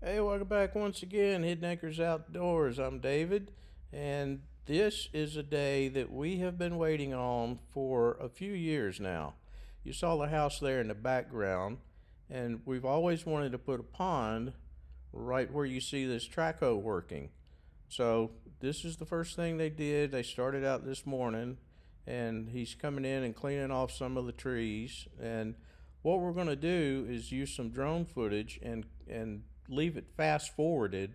Hey, welcome back once again, Hidden Acres Outdoors. I'm David, and this is a day that we have been waiting on for a few years now. You saw the house there in the background, and we've always wanted to put a pond right where you see this track hoe working. So this is the first thing they did. They started out this morning, and he's coming in and cleaning off some of the trees. And what we're going to do is use some drone footage and leave it fast forwarded,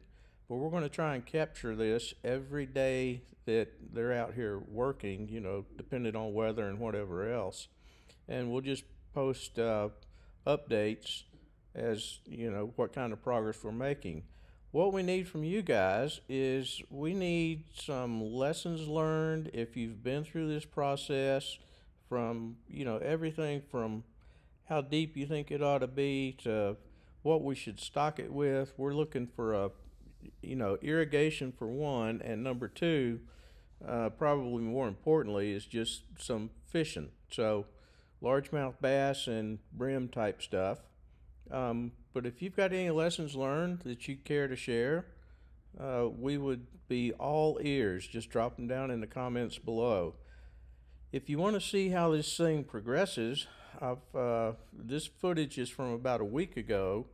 but we're going to try and capture this every day that they're out here working, depending on weather and whatever else. And we'll just post updates as what kind of progress we're making. What we need from you guys is we need some lessons learned if you've been through this process, from everything from how deep you think it ought to be to what we should stock it with. We're looking for irrigation for one, and number two, probably more importantly, is just some fishing. So largemouth bass and brim type stuff. But if you've got any lessons learned that you care to share, we would be all ears. Just drop them down in the comments below. If you want to see how this thing progresses, this footage is from about a week ago,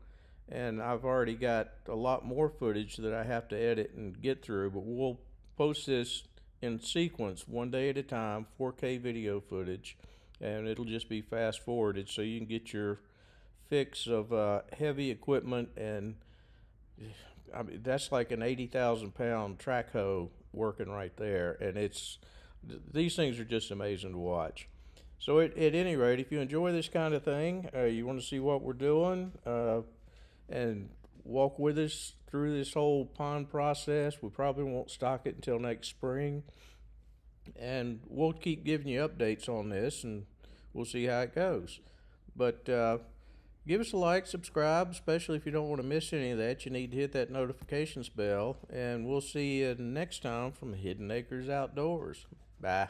and I've already got a lot more footage that I have to edit and get through, but we'll post this in sequence, one day at a time, 4K video footage, and it'll just be fast forwarded so you can get your fix of heavy equipment. And I mean, that's like an 80,000 pound track hoe working right there, and these things are just amazing to watch. So at any rate, if you enjoy this kind of thing, you want to see what we're doing, and walk with us through this whole pond process. We probably won't stock it until next spring, and we'll keep giving you updates on this, and we'll see how it goes. But give us a like, subscribe, especially if you don't want to miss any of that. You need to hit that notifications bell, and we'll see you next time from Hidden Acres Outdoors. Bye.